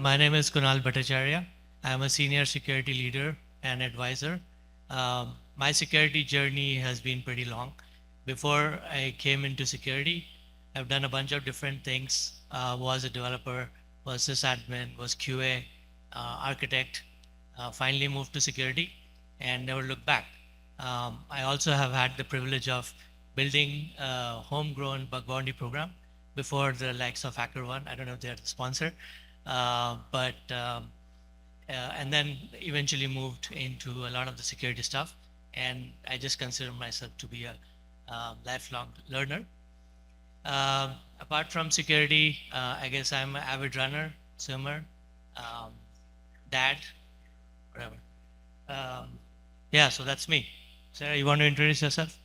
My name is Kunal Bhattacharya. I'm a senior security leader and advisor. My security journey has been pretty long. Before I came into security, I've done a bunch of different things. Was a developer, was sysadmin, was QA, architect. Finally moved to security and never looked back. I also have had the privilege of building a homegrown bug bounty program before the likes of HackerOne. I don't know if they're the sponsor, and then eventually moved into a lot of the security stuff. And I just consider myself to be a lifelong learner. Apart from security, I guess I'm an avid runner, swimmer, um, dad, whatever. Yeah, so that's me. Sarah, you want to introduce yourself?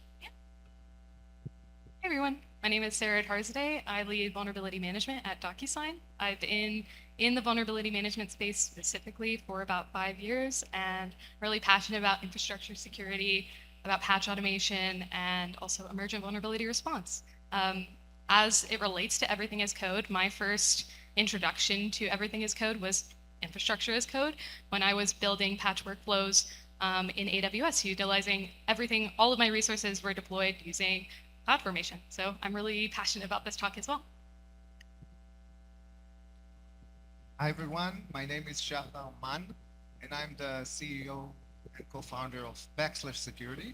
Hey everyone, my name is Sara Attarzadeh. I lead vulnerability management at DocuSign. I've been in the vulnerability management space specifically for about 5 years and really passionate about infrastructure security, about patch automation, and also emergent vulnerability response. As it relates to everything as code, my first introduction to everything as code was infrastructure as code when I was building patch workflows in AWS, utilizing everything, all of my resources were deployed using CloudFormation. So I'm really passionate about this talk as well. Hi everyone, my name is Shahar Man, and I'm the CEO and co-founder of Security.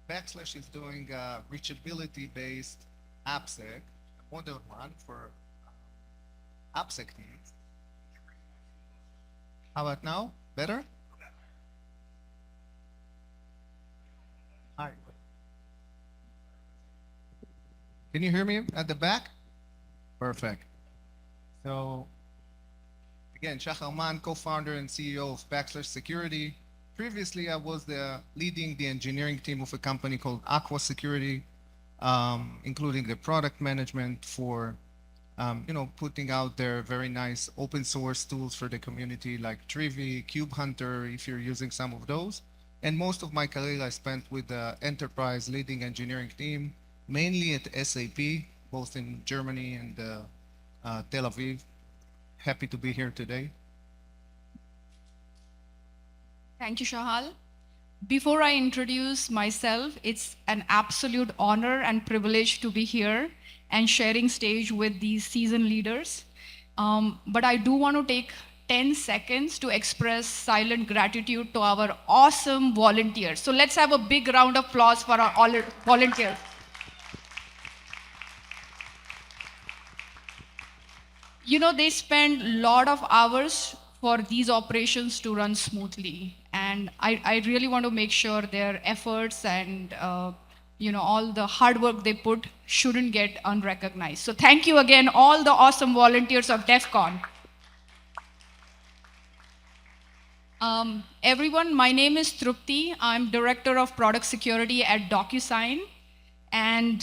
Backslash is doing a reachability-based AppSec, a modern one for AppSec needs. How about now? Better? Hi. Can you hear me at the back? Perfect. So again, Shahar Man, co-founder and CEO of Security. Previously, I was leading the engineering team of a company called Aqua Security, including the product management for putting out their very nice open source tools for the community like Trivi, Cube Hunter, if you're using some of those. And most of my career I spent with the enterprise leading engineering team, mainly at SAP, both in Germany and Tel Aviv. Happy to be here today. Thank you, Shahal. Before I introduce myself, it's an absolute honor and privilege to be here and sharing stage with these seasoned leaders. But I do want to take 10 seconds to express silent gratitude to our awesome volunteers. So let's have a big round of applause for our volunteers. You know, they spend a lot of hours for these operations to run smoothly. And I really want to make sure their efforts and all the hard work they put shouldn't get unrecognized. So thank you again, all the awesome volunteers of DEF CON. Everyone, my name is Trupti. I'm Director of Product Security at DocuSign. And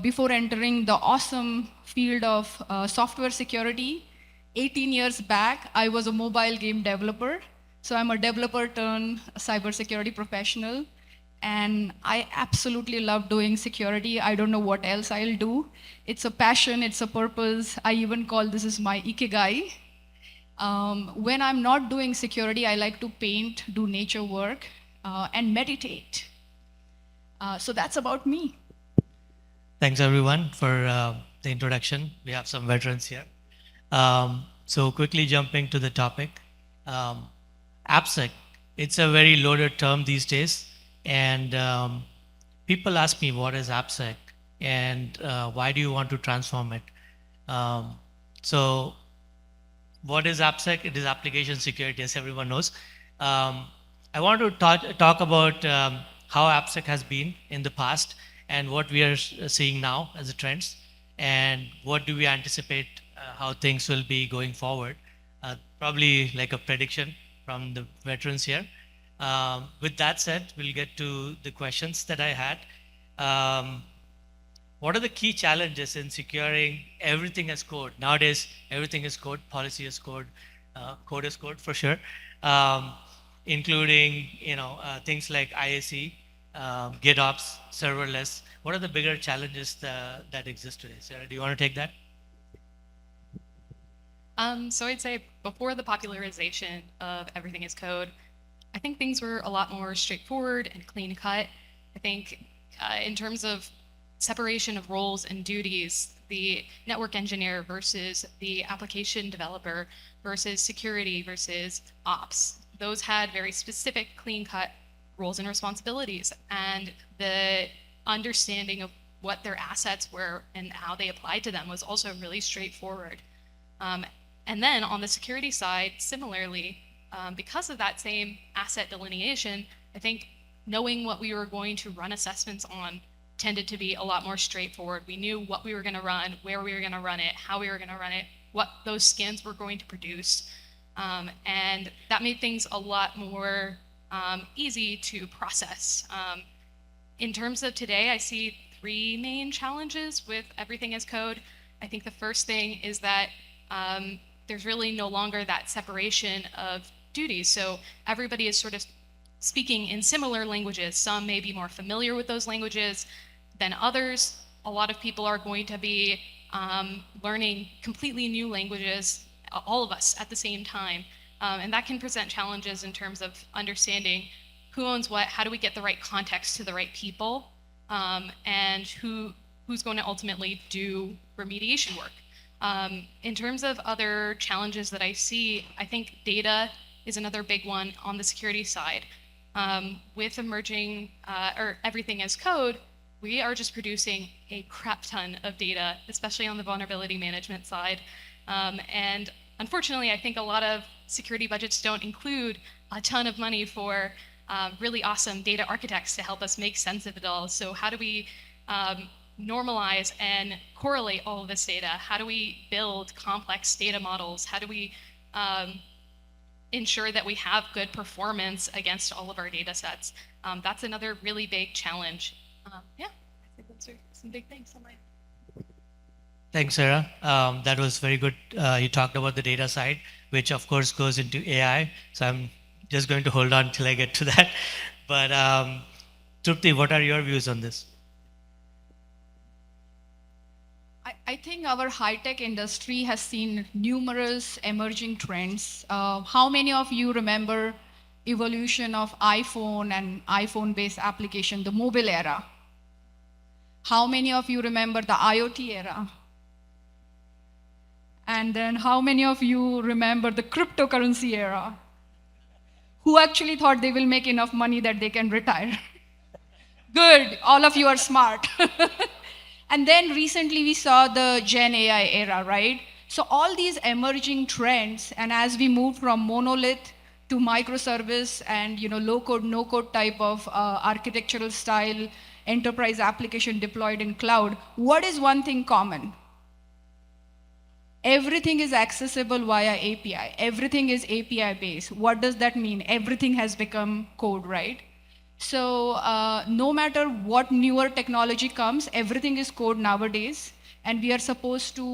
before entering the awesome field of software security, 18 years back, I was a mobile game developer. So I'm a developer turned cybersecurity professional. And I absolutely love doing security. I don't know what else I'll do. It's a passion, it's a purpose. I even call this is my ikigai. When I'm not doing security, I like to paint, do nature work, and meditate. So that's about me. Thanks everyone for the introduction. We have some veterans here. So quickly jumping to the topic. AppSec, it's a very loaded term these days. And people ask me, what is AppSec? And why do you want to transform it? So what is AppSec? It is application security, as everyone knows. I want to talk about how AppSec has been in the past and what we are seeing now as the trends, and what do we anticipate how things will be going forward. Probably like a prediction from the veterans here. With that said, we'll get to the questions that I had. What are the key challenges in securing everything as code? Nowadays, everything is code, policy is code, code is code for sure, including things like IAC, GitOps, serverless. What are the bigger challenges that exist today? Sarah, do you want to take that? So I'd say before the popularization of everything as code, I think things were a lot more straightforward and clean cut. I think in terms of separation of roles and duties, the network engineer versus the application developer versus security versus ops, those had very specific clean cut roles and responsibilities. And the understanding of what their assets were and how they applied to them was also really straightforward. And then on the security side, similarly, because of that same asset delineation, I think knowing what we were going to run assessments on tended to be a lot more straightforward. We knew what we were going to run, where we were going to run it, how we were going to run it, what those scans were going to produce. And that made things a lot more easy to process. In terms of today, I see three main challenges with everything as code. I think the first thing is that there's really no longer that separation of duties. So everybody is sort of speaking in similar languages. Some may be more familiar with those languages than others. A lot of people are going to be learning completely new languages, all of us at the same time. And that can present challenges in terms of understanding who owns what, how do we get the right context to the right people, and who's going to ultimately do remediation work. In terms of other challenges that I see, I think data is another big one on the security side. With emerging or everything as code, we are just producing a crap ton of data, especially on the vulnerability management side. And unfortunately, I think a lot of security budgets don't include a ton of money for really awesome data architects to help us make sense of it all. So how do we normalize and correlate all of this data? How do we build complex data models? How do we ensure that we have good performance against all of our data sets? That's another really big challenge. Yeah, I think those are some big things on my. Thanks, Sarah. That was very good. You talked about the data side, which of course goes into AI. So I'm just going to hold on till I get to that. But Trupti, what are your views on this? I think our high-tech industry has seen numerous emerging trends. How many of you remember evolution of iPhone and iPhone-based application, the mobile era? How many of you remember the IoT era? And then how many of you remember the cryptocurrency era? Who actually thought they will make enough money that they can retire? Good, all of you are smart. And then recently we saw the GenAI era, right? So all these emerging trends, and as we move from monolith to microservice and low-code, no-code type of architectural style enterprise application deployed in cloud, what is one thing common? Everything is accessible via API. Everything is API-based. What does that mean? Everything has become code, right? So no matter what newer technology comes, everything is code nowadays, and we are supposed to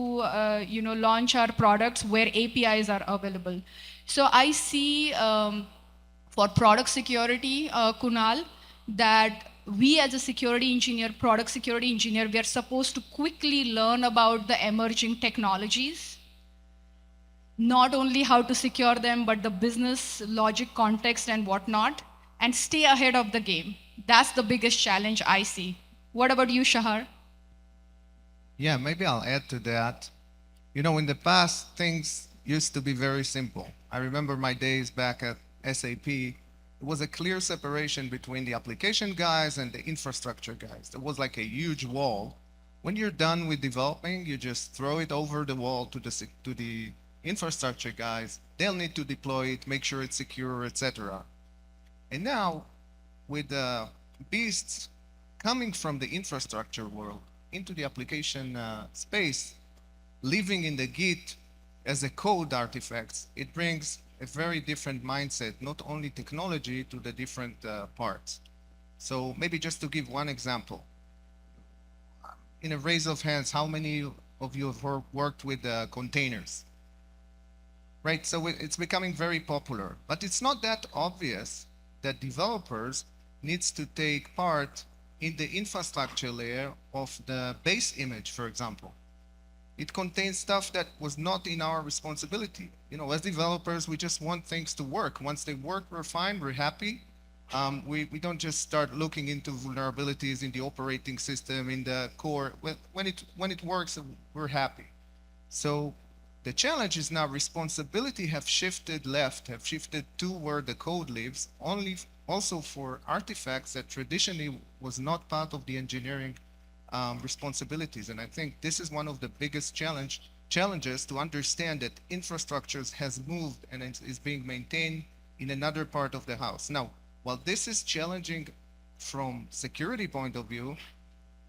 launch our products where APIs are available. So I see for product security, Kunal, that we as a security engineer, product security engineer, we are supposed to quickly learn about the emerging technologies, not only how to secure them, but the business logic context and whatnot, and stay ahead of the game. That's the biggest challenge I see. What about you, Shahar? Yeah, maybe I'll add to that. In the past, things used to be very simple. I remember my days back at SAP. It was a clear separation between the application guys and the infrastructure guys. There was like a huge wall. When you're done with developing, you just throw it over the wall to the infrastructure guys. They'll need to deploy it, make sure it's secure, etc. And now, with the beasts coming from the infrastructure world into the application space, living in the Git as a code artifacts, it brings a very different mindset, not only technology, to the different parts. So maybe just to give one example. In a raise of hands, how many of you have worked with containers? Right, so it's becoming very popular, but it's not that obvious that developers needs to take part in the infrastructure layer of the base image, for example. it contains stuff that was not in our responsibility. You know, as developers, we just want things to work. Once they work, we're fine, we're happy. We don't just start looking into vulnerabilities in the operating system, in the core. When it works, we're happy. So the challenge is now responsibility have shifted left, have shifted to where the code lives, only also for artifacts that traditionally was not part of the engineering responsibilities. And I think this is one of the biggest challenges to understand that infrastructures has moved and is being maintained in another part of the house. Now, while this is challenging from security point of view,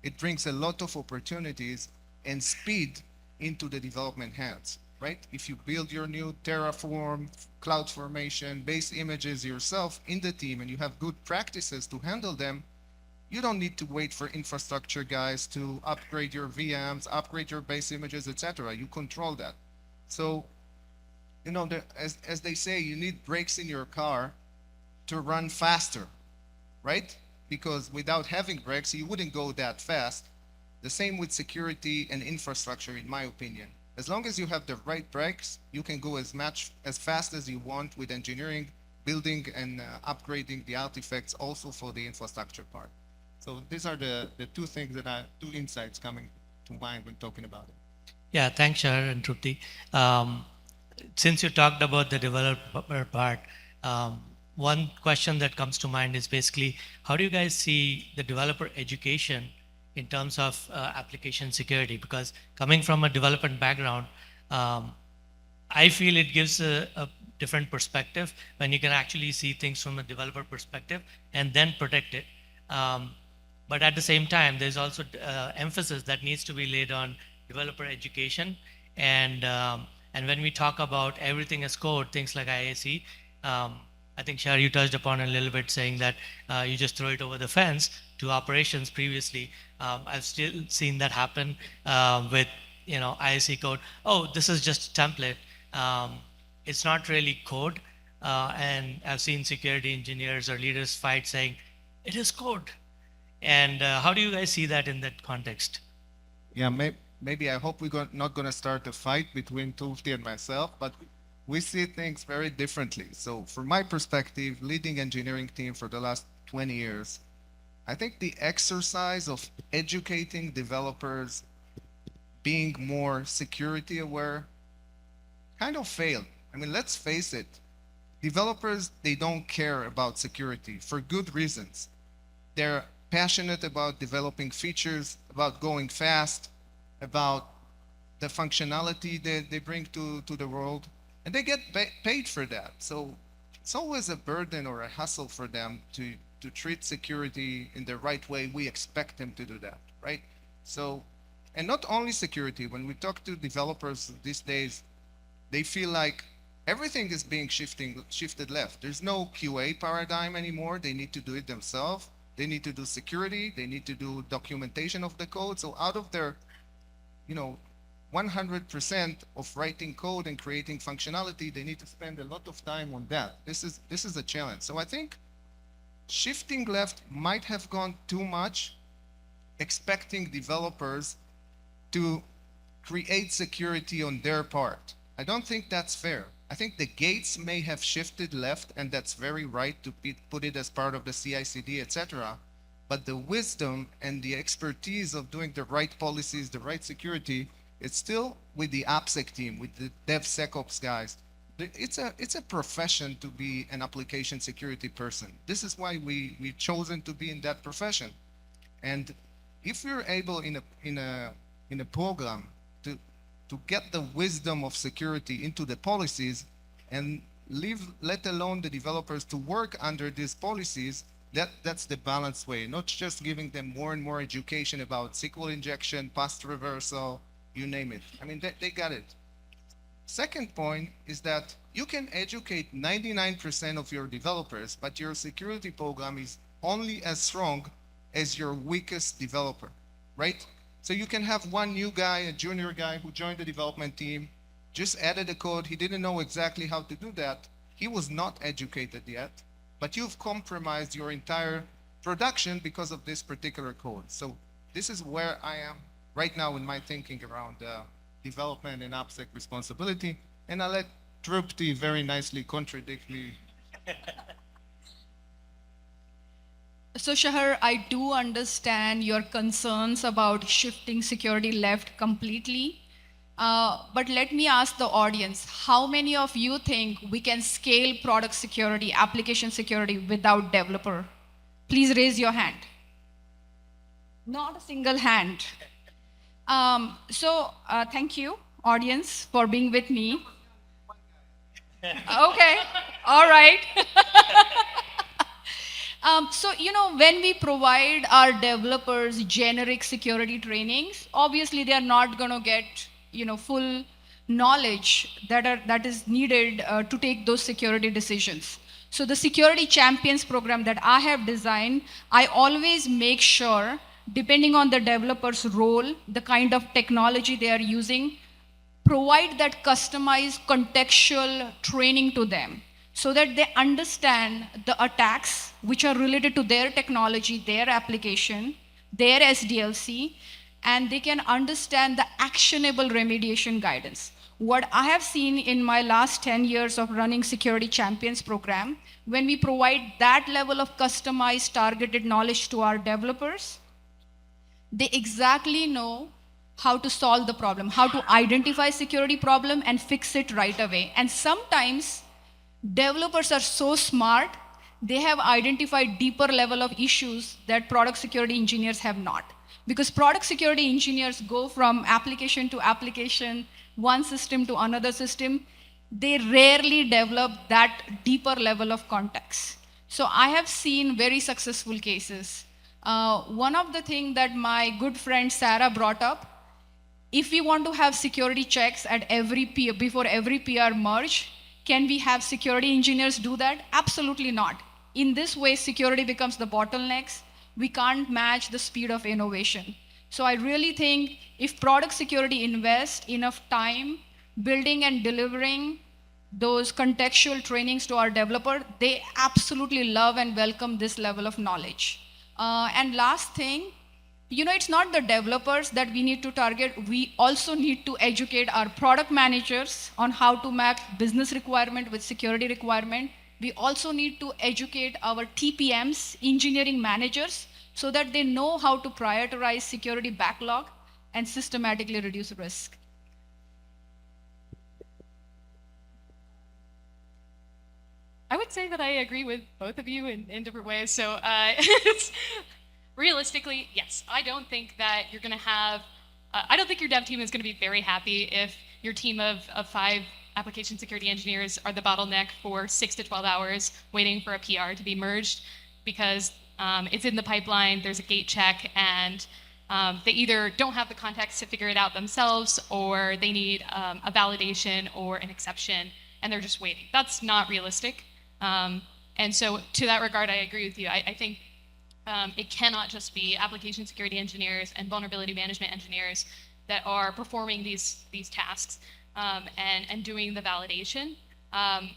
it brings a lot of opportunities and speed into the development hands, right? If you build your new Terraform, CloudFormation, base images yourself in the team and you have good practices to handle them, you don't need to wait for infrastructure guys to upgrade your VMs, upgrade your base images, etc. You control that. So, you know, as they say, you need brakes in your car to run faster, right? Because without having brakes, you wouldn't go that fast. The same with security and infrastructure, in my opinion. As long as you have the right brakes, you can go as fast as you want with engineering, building, and upgrading the artifacts also for the infrastructure part. So these are the two things two insights coming to mind when talking about it. Yeah, thanks, Shahar and Trupti. Since you talked about the developer part, one question that comes to mind is basically, how do you guys see the developer education in terms of application security? Because coming from a development background, I feel it gives a different perspective when you can actually see things from a developer perspective and then protect it. But at the same time, there's also emphasis that needs to be laid on developer education. And when we talk about everything as code, things like IAC, I think, Shahar, you touched upon a little bit saying that you just throw it over the fence to operations previously. I've still seen that happen with, you know, IAC code. Oh, this is just a template. It's not really code. And I've seen security engineers or leaders fight saying, it is code. And how do you guys see that in that context? Yeah, maybe I hope we're not going to start a fight between Trupti and myself, but we see things very differently. So from my perspective, leading engineering team for the last 20 years, I think the exercise of educating developers, being more security aware, kind of failed. I mean, let's face it, developers, they don't care about security for good reasons. They're passionate about developing features, about going fast, about the functionality that they bring to the world, and they get paid for that. So it's always a burden or a hassle for them to treat security in the right way. We expect them to do that, right? So, and not only security, when we talk to developers these days, they feel like everything is being shifted left. There's no QA paradigm anymore. They need to do it themselves. They need to do security. They need to do documentation of the code. So out of their, 100% of writing code and creating functionality, they need to spend a lot of time on that. This is a challenge. So I think shifting left might have gone too much, expecting developers to create security on their part. I don't think that's fair. I think the gates may have shifted left, and that's very right to put it as part of the CI/CD, etc. But the wisdom and the expertise of doing the right policies, the right security, it's still with the AppSec team, with the DevSecOps guys. It's a profession to be an application security person. This is why we've chosen to be in that profession. And if we're able in a program to get the wisdom of security into the policies and let alone the developers to work under these policies, that's the balanced way, not just giving them more and more education about SQL injection, past reversal, you name it. I mean, they got it. Second point is that you can educate 99% of your developers, but your security program is only as strong as your weakest developer, right? So you can have one new guy, a junior guy who joined the development team, just added a code. He didn't know exactly how to do that. He was not educated yet, but you've compromised your entire production because of this particular code. So this is where I am right now in my thinking around development and AppSec responsibility. And I'll let Trupti very nicely contradict me. So, Shahar, I do understand your concerns about shifting security left completely. But let me ask the audience, how many of you think we can scale product security, application security without developer? Please raise your hand. Not a single hand. Thank you, audience, for being with me. Okay, all right. When we provide our developers generic security trainings, obviously they are not going to get, full knowledge that is needed to take those security decisions. So the security champions program that I have designed, I always make sure, depending on the developer's role, the kind of technology they are using, provide that customized contextual training to them so that they understand the attacks which are related to their technology, their application, their SDLC, and they can understand the actionable remediation guidance. What I have seen in my last 10 years of running Security Champions program, when we provide that level of customized, targeted knowledge to our developers, they exactly know how to solve the problem, how to identify security problem and fix it right away. And sometimes developers are so smart, they have identified deeper level of issues that product security engineers have not. Because product security engineers go from application to application, one system to another system, they rarely develop that deeper level of context. So I have seen very successful cases. One of the things that my good friend Sara brought up, if we want to have security checks at before every PR merge, can we have security engineers do that? Absolutely not. In this way, security becomes the bottlenecks. We can't match the speed of innovation. So I really think if product security invests enough time building and delivering those contextual trainings to our developer, they absolutely love and welcome this level of knowledge. And last thing, it's not the developers that we need to target. We also need to educate our product managers on how to map business requirement with security requirement. We also need to educate our TPMs, engineering managers, so that they know how to prioritize security backlog and systematically reduce risk. I would say that I agree with both of you in different ways. So realistically, yes, I don't think that you're going to have, I don't think your dev team is going to be very happy if your team of 5 application security engineers are the bottleneck for 6 to 12 hours waiting for a PR to be merged because it's in the pipeline, there's a gate check, and they either don't have the context to figure it out themselves, or they need a validation or an exception, and they're just waiting. That's not realistic. And so to that regard, I agree with you. I think it cannot just be application security engineers and vulnerability management engineers that are performing these tasks and doing the validation.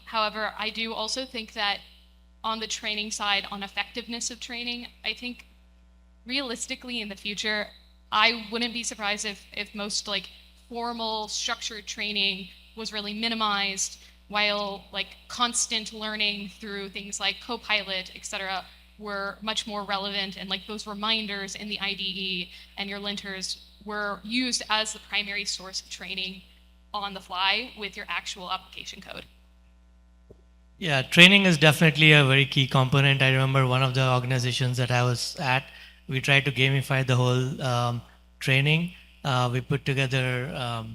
However, I do also think that on the training side, on effectiveness of training, I think realistically in the future, I wouldn't be surprised if most formal structured training was really minimized, while constant learning through things like Copilot, et cetera, were much more relevant, and those reminders in the IDE and your linters were used as the primary source of training on the fly with your actual application code. Yeah, training is definitely a very key component. I remember one of the organizations that I was at, we tried to gamify the whole training. We put together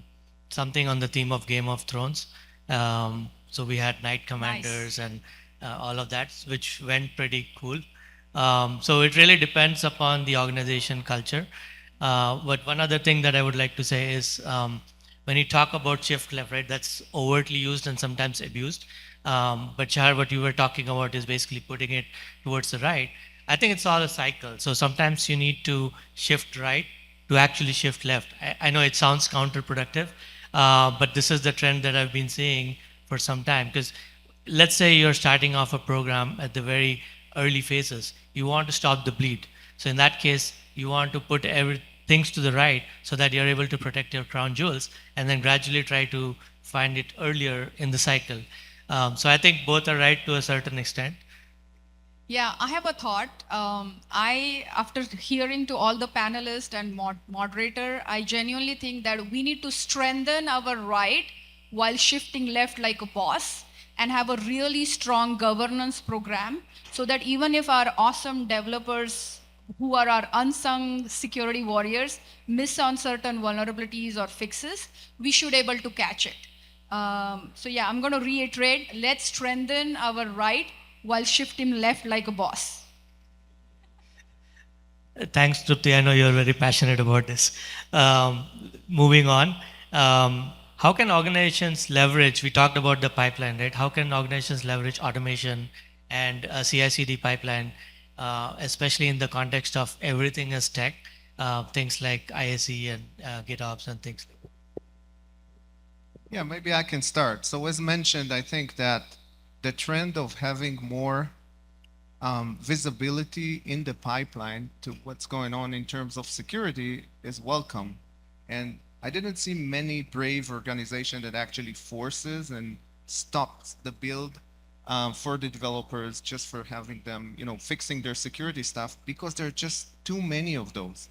something on the theme of Game of Thrones. So we had Knight Commanders and all of that, which went pretty cool. So it really depends upon the organization culture. But one other thing that I would like to say is when you talk about shift left, right, that's overtly used and sometimes abused. But Shahar, what you were talking about is basically putting it towards the right. I think it's all a cycle. So sometimes you need to shift right to actually shift left. I know it sounds counterproductive, but this is the trend that I've been seeing for some time. Because let's say you're starting off a program at the very early phases. You want to stop the bleed. So in that case, you want to put everything things to the right so that you're able to protect your crown jewels, and then gradually try to find it earlier in the cycle. So I think both are right to a certain extent. Yeah, I have a thought. After hearing to all the panelists and moderator, I genuinely think that we need to strengthen our right while shifting left like a boss, and have a really strong governance program, so that even if our awesome developers who are our unsung security warriors miss on certain vulnerabilities or fixes, we should able to catch it. So yeah, I'm going to reiterate, let's strengthen our right while shifting left like a boss. Thanks, Trupti. I know you're very passionate about this. Moving on, how can organizations leverage? We talked about the pipeline, right? How can organizations leverage automation and CI/CD pipeline, especially in the context of everything as tech, things like ISE and GitOps and things like that? Yeah, maybe I can start. So as mentioned, I think that the trend of having more visibility in the pipeline to what's going on in terms of security is welcome. And I didn't see many brave organizations that actually forces and stops the build for the developers just for having them, fixing their security stuff, because there are just too many of those.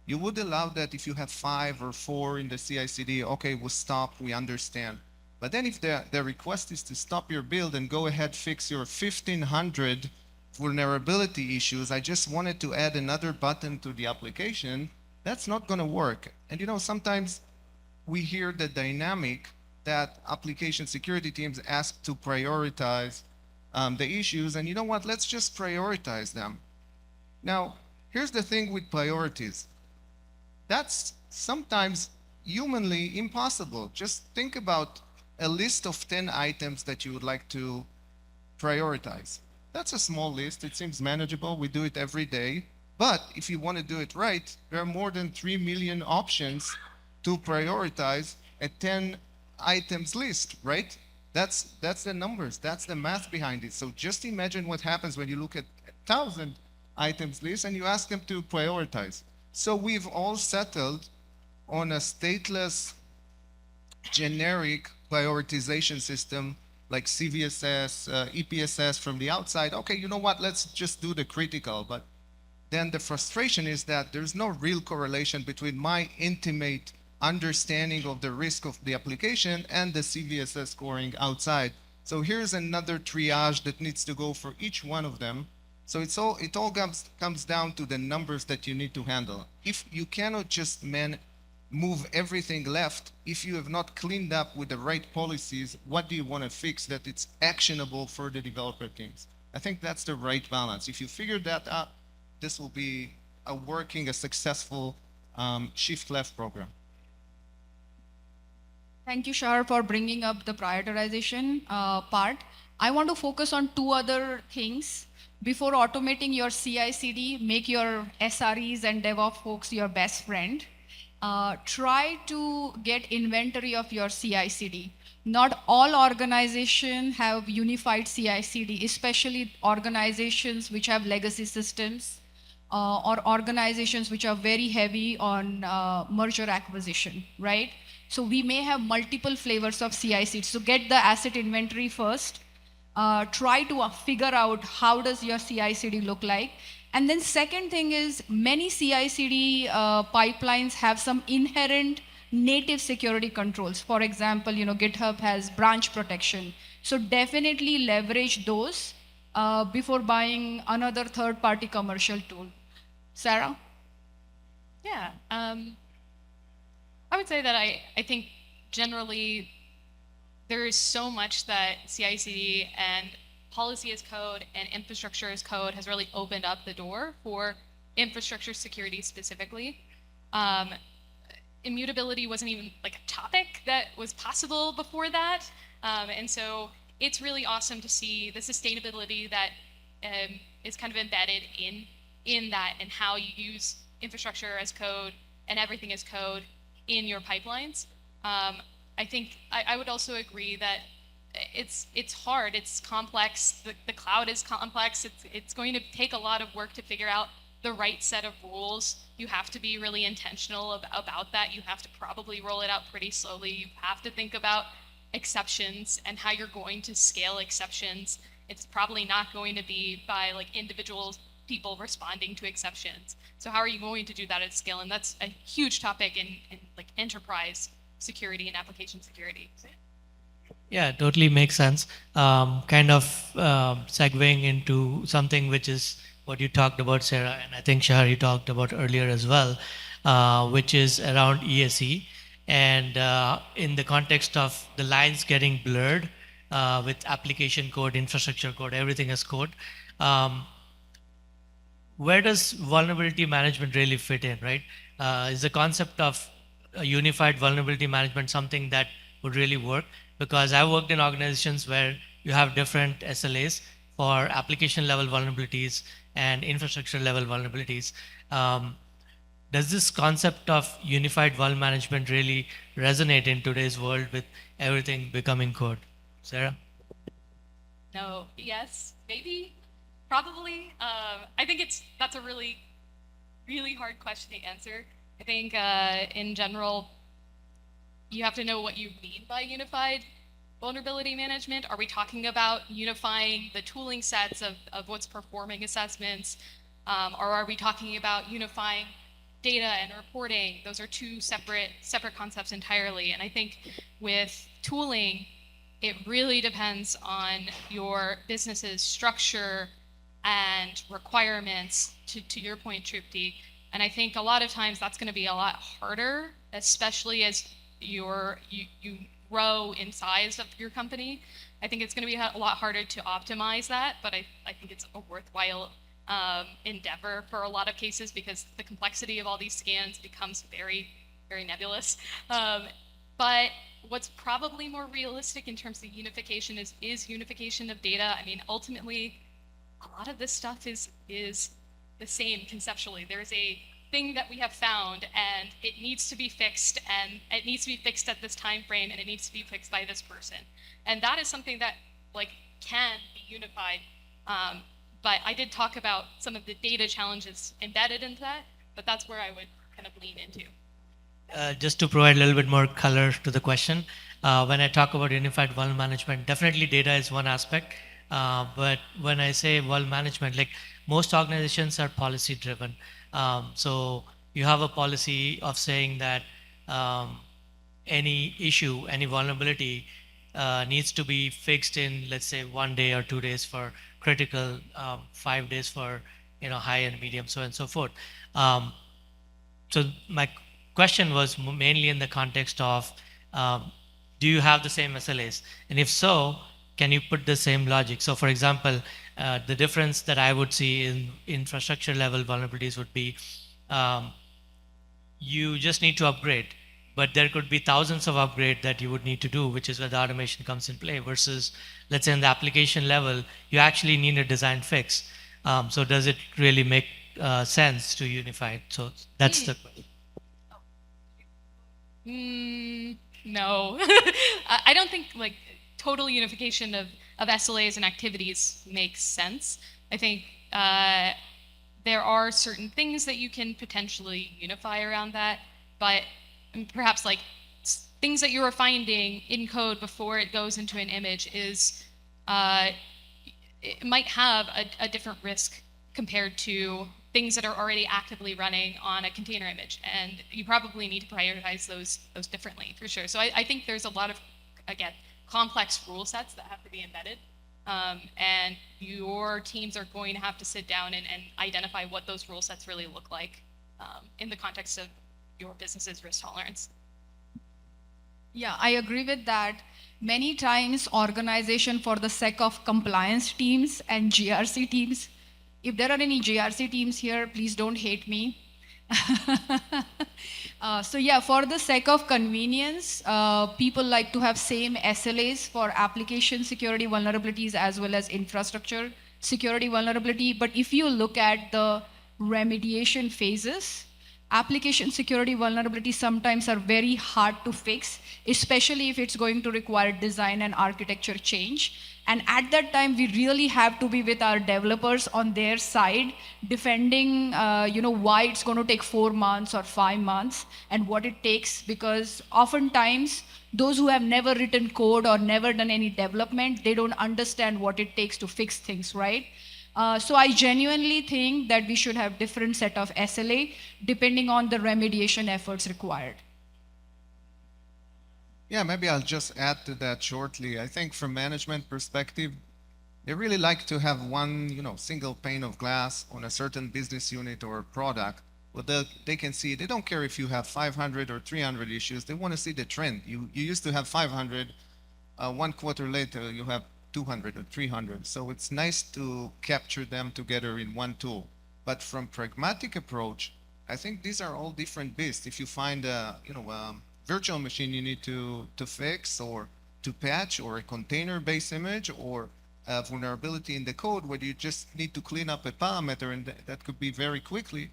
You would allow that if you have 5 or 4 in the CI/CD. Okay, we'll stop, we understand. But then if the request is to stop your build and go ahead fix your 1,500 vulnerability issues, I just wanted to add another button to the application, that's not going to work. And sometimes we hear the dynamic that application security teams ask to prioritize the issues, and you know what, let's just prioritize them. Now, here's the thing with priorities. That's sometimes humanly impossible. Just think about a list of 10 items that you would like to prioritize. That's a small list. It seems manageable. We do it every day. But if you want to do it right, there are more than 3 million options to prioritize a 10 items list, right? That's the numbers. That's the math behind it. So just imagine what happens when you look at 1,000 items list and you ask them to prioritize. So we've all settled on a stateless, generic prioritization system like CVSS, EPSS from the outside. Okay, you know what? Let's just do the critical. But then the frustration is that there's no real correlation between my intimate understanding of the risk of the application and the CVSS scoring outside. So here's another triage that needs to go for each one of them. So it all comes down to the numbers that you need to handle. If you cannot just move everything left, if you have not cleaned up with the right policies, what do you want to fix that it's actionable for the developer teams? I think that's the right balance. If you figure that out, this will be a successful shift left program. Thank you, Shahar, for bringing up the prioritization part. I want to focus on 2 other things. Before automating your CI/CD, make your SREs and DevOps folks your best friend. Try to get inventory of your CI/CD. Not all organizations have unified CI/CD, especially organizations which have legacy systems or organizations which are very heavy on merger acquisition, right? So we may have multiple flavors of CI/CD. So get the asset inventory first. Try to figure out how does your CI/CD look like. And then second thing is, many CI/CD pipelines have some inherent native security controls. For example, GitHub has branch protection. So definitely leverage those before buying another third-party commercial tool. Sarah? Yeah. I would say that I think generally there is so much that CI/CD and policy as code and infrastructure as code has really opened up the door for infrastructure security specifically. Immutability wasn't even like a topic that was possible before that. And so it's really awesome to see the sustainability that is kind of embedded in that, and how you use infrastructure as code and everything as code in your pipelines. I think I would also agree that it's hard, it's complex, the cloud is complex, it's going to take a lot of work to figure out the right set of rules. You have to be really intentional about that. You have to probably roll it out pretty slowly. You have to think about exceptions and how you're going to scale exceptions. It's probably not going to be by like individual people responding to exceptions. So how are you going to do that at scale? And that's a huge topic in like enterprise security and application security. Yeah, totally makes sense. Kind of segueing into something which is what you talked about, Sarah, and I think Shahar you talked about earlier as well, which is around ESE. And in the context of the lines getting blurred with application code, infrastructure code, everything as code, where does vulnerability management really fit in, right? Is the concept of a unified vulnerability management something that would really work? Because I've worked in organizations where you have different SLAs for application level vulnerabilities and infrastructure level vulnerabilities. Does this concept of unified vuln management really resonate in today's world with everything becoming code? Sarah? No, yes, maybe, probably. I think that's a really, really hard question to answer. I think in general, you have to know what you mean by unified vulnerability management. Are we talking about unifying the tooling sets of what's performing assessments? Or are we talking about unifying data and reporting? Those are two separate concepts entirely. And I think with tooling, it really depends on your business's structure and requirements, to your point, Trupti. And I think a lot of times that's going to be a lot harder, especially as you grow in size of your company. I think it's going to be a lot harder to optimize that, but I think it's a worthwhile endeavor for a lot of cases because the complexity of all these scans becomes very, very nebulous. But what's probably more realistic in terms of unification is unification of data. I mean, ultimately, a lot of this stuff is the same conceptually. There's a thing that we have found and it needs to be fixed, and it needs to be fixed at this time frame, and it needs to be fixed by this person. And that is something that like can be unified. But I did talk about some of the data challenges embedded into that, but that's where I would kind of lean into. Just to provide a little bit more color to the question, when I talk about unified vuln management, definitely data is one aspect. But when I say vuln management, like most organizations are policy driven. So you have a policy of saying that any issue, any vulnerability needs to be fixed in, let's say, 1 day or 2 days for critical, 5 days for high and medium, so on and so forth. So my question was mainly in the context of, do you have the same SLAs? And if so, can you put the same logic? So for example, the difference that I would see in infrastructure level vulnerabilities would be, you just need to upgrade, but there could be thousands of upgrades that you would need to do, which is where the automation comes in play, versus, let's say in the application level, you actually need a design fix. So does it really make sense to unify it? So that's the question. No, I don't think like total unification of SLAs and activities makes sense. I think there are certain things that you can potentially unify around that, but perhaps like things that you are finding in code before it goes into an image is it might have a different risk compared to things that are already actively running on a container image, and you probably need to prioritize those differently for sure. So I think there's a lot of, again, complex rule sets that have to be embedded, and your teams are going to have to sit down and identify what those rule sets really look like in the context of your business's risk tolerance. Yeah, I agree with that. Many times organization for the sake of compliance teams and GRC teams, if there are any GRC teams here, please don't hate me. So yeah, for the sake of convenience, people like to have same SLAs for application security vulnerabilities as well as infrastructure security vulnerability. But if you look at the remediation phases, application security vulnerabilities sometimes are very hard to fix, especially if it's going to require design and architecture change. And at that time, we really have to be with our developers on their side, defending, why it's going to take 4 months or 5 months and what it takes, because oftentimes those who have never written code or never done any development, they don't understand what it takes to fix things, right? So I genuinely think that we should have different set of SLA depending on the remediation efforts required. Yeah, maybe I'll just add to that shortly. I think from management perspective, they really like to have one, single pane of glass on a certain business unit or product. Well, they can see, they don't care if you have 500 or 300 issues. They want to see the trend. You used to have 500, 1 quarter later, you have 200 or 300. So it's nice to capture them together in one tool. But from pragmatic approach, I think these are all different beasts. If you find a, virtual machine you need to fix or to patch, or a container-based image, or a vulnerability in the code where you just need to clean up a parameter, and that could be very quickly,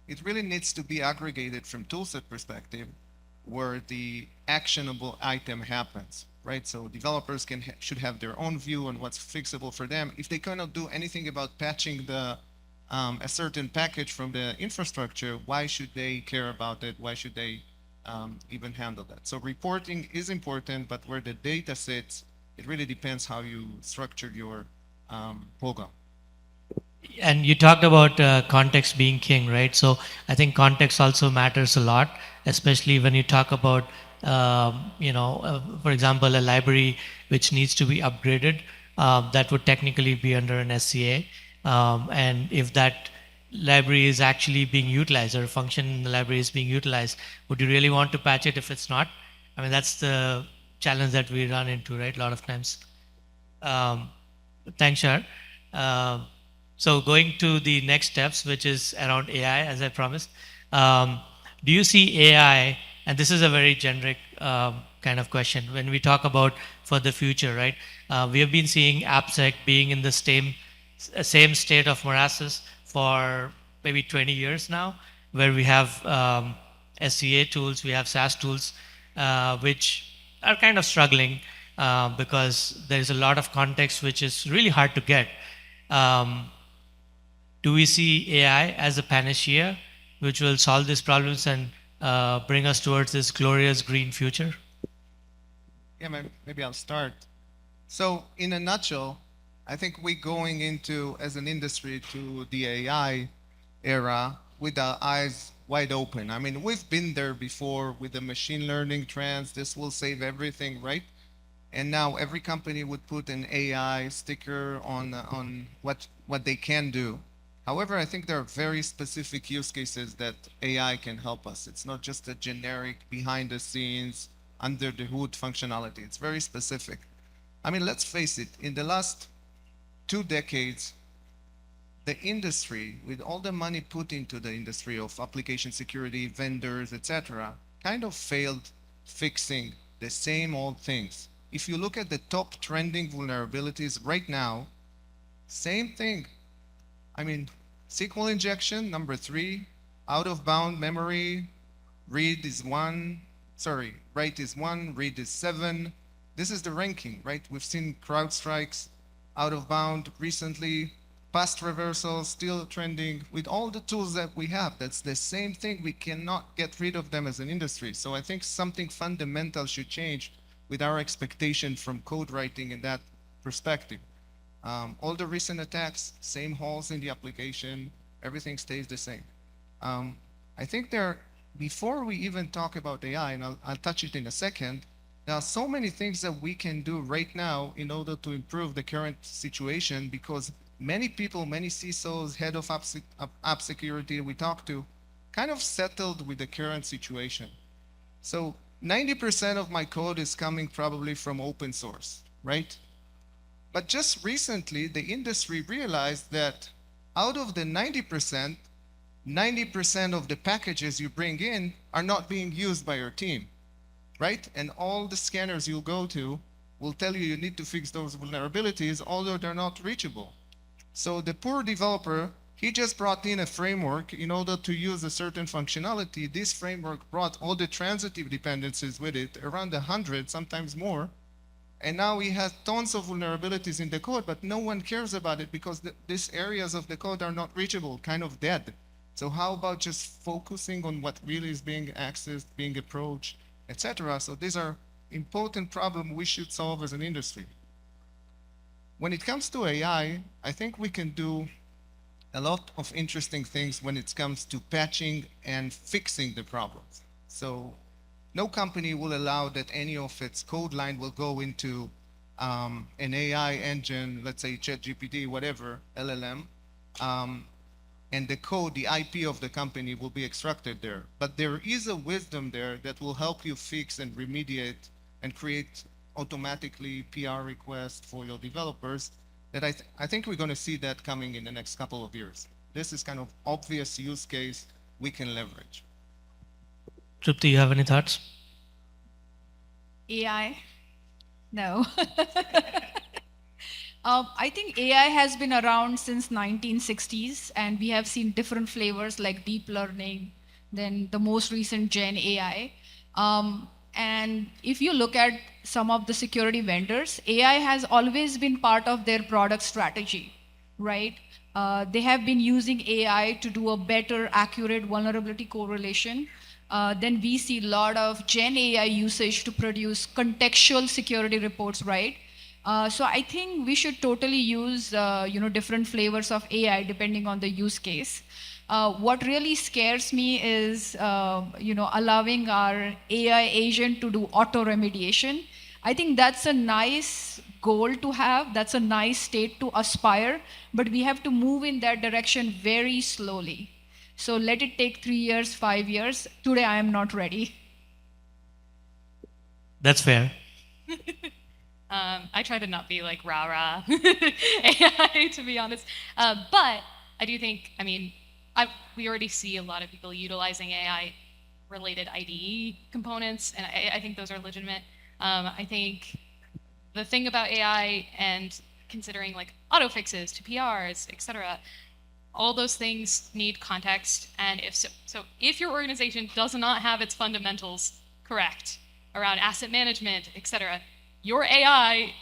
it really needs to be aggregated from toolset perspective where the actionable item happens, right? So developers should have their own view on what's fixable for them. If they cannot do anything about patching a certain package from the infrastructure, why should they care about it? Why should they even handle that? So reporting is important, but where the data sits, it really depends how you structure your program. And you talked about context being king, right? So I think context also matters a lot, especially when you talk about, for example, a library which needs to be upgraded, that would technically be under an SCA. And if that library is actually being utilized, or a function in the library is being utilized, would you really want to patch it if it's not? I mean, that's the challenge that we run into, right? A lot of times. Thanks, Shahar. So going to the next steps, which is around AI, as I promised. Do you see AI, and this is a very generic kind of question, when we talk about for the future, right? We have been seeing AppSec being in the same state of molasses for maybe 20 years now, where we have SCA tools, we have SAST tools, which are kind of struggling because there's a lot of context which is really hard to get. Do we see AI as a panacea which will solve these problems and bring us towards this glorious green future? Yeah, maybe I'll start. So in a nutshell, I think we're going into, as an industry, to the AI era with our eyes wide open. I mean, we've been there before with the machine learning trends. This will save everything, right? And now every company would put an AI sticker on what they can do. However, I think there are very specific use cases that AI can help us. It's not just a generic behind the scenes, under the hood functionality. It's very specific. I mean, let's face it, in the last 2 decades, the industry, with all the money put into the industry of application security, vendors, etc., kind of failed fixing the same old things. If you look at the top trending vulnerabilities right now, same thing. I mean, SQL injection, number 3, out of bound memory, write is 1, read is 7. This is the ranking, right? We've seen CrowdStrike's out of bound recently, past reversal still trending. With all the tools that we have, that's the same thing. We cannot get rid of them as an industry. So I think something fundamental should change with our expectation from code writing in that perspective. All the recent attacks, same holes in the application, everything stays the same. I think before we even talk about AI, and I'll touch it in a second, there are so many things that we can do right now in order to improve the current situation, because many people, many CISOs, head of app security we talk to, kind of settled with the current situation. So 90% of my code is coming probably from open source, right? But just recently, the industry realized that out of the 90% of the packages you bring in are not being used by your team, right? And all the scanners you'll go to will tell you need to fix those vulnerabilities, although they're not reachable. So the poor developer He just brought in a framework in order to use a certain functionality. This framework brought all the transitive dependencies with it, around 100, sometimes more. And now he has tons of vulnerabilities in the code, but no one cares about it because these areas of the code are not reachable, kind of dead. So how about just focusing on what really is being accessed, being approached, etc.? So these are important problems we should solve as an industry. When it comes to AI, I think we can do a lot of interesting things when it comes to patching and fixing the problems. So no company will allow that any of its code line will go into an AI engine, let's say ChatGPT, whatever, LLM, and the code, the IP of the company will be extracted there. But there is a wisdom there that will help you fix and remediate and create automatically PR requests for your developers that I think we're going to see that coming in the next couple of years. This is kind of obvious use case we can leverage. Trupti, you have any thoughts? AI? No. I think AI has been around since 1960s, and we have seen different flavors like deep learning, then the most recent Gen AI. And if you look at some of the security vendors, AI has always been part of their product strategy, right? They have been using AI to do a better, accurate vulnerability correlation. Then we see a lot of Gen AI usage to produce contextual security reports, right? So I think we should totally use different flavors of AI depending on the use case. What really scares me is allowing our AI agent to do auto remediation. I think that's a nice goal to have. That's a nice state to aspire, but we have to move in that direction very slowly. So let it take 3 years, 5 years. Today I am not ready. That's fair. I try to not be like rah-rah AI, to be honest. But I do think, we already see a lot of people utilizing AI-related IDE components, and I think those are legitimate. I think the thing about AI and considering like auto fixes to PRs, etc., all those things need context, and if your organization does not have its fundamentals correct around asset management, etc., your AI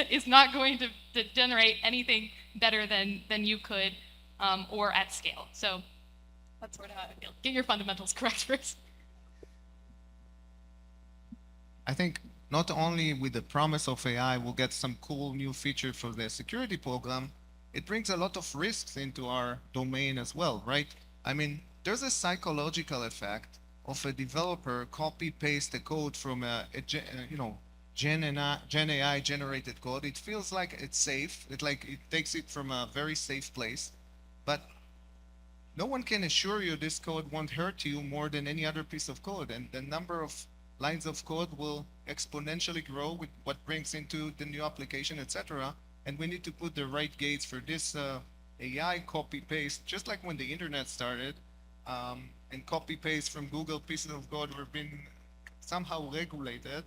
is not going to generate anything better than you could, or at scale. So that's sort of how I feel. Get your fundamentals correct first. I think not only with the promise of AI, we'll get some cool new feature for the security program, it brings a lot of risks into our domain as well, right? I mean, there's a psychological effect of a developer copy-paste the code from Gen AI generated code. It feels like it's safe. It takes it from a very safe place, but no one can assure you this code won't hurt you more than any other piece of code, and the number of lines of code will exponentially grow with what brings into the new application, etc. And we need to put the right gates for this AI copy-paste, just like when the internet started, and copy-paste from Google pieces of code were being somehow regulated.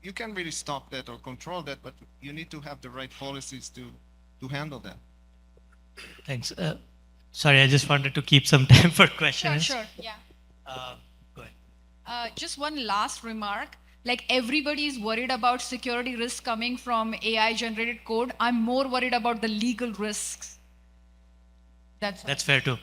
You can't really stop that or control that, but you need to have the right policies to handle that. Thanks. Sorry, I just wanted to keep some time for questions. Sure, yeah. Go ahead. Just one last remark. Like everybody is worried about security risks coming from AI generated code. I'm more worried about the legal risks. That's That's fair too.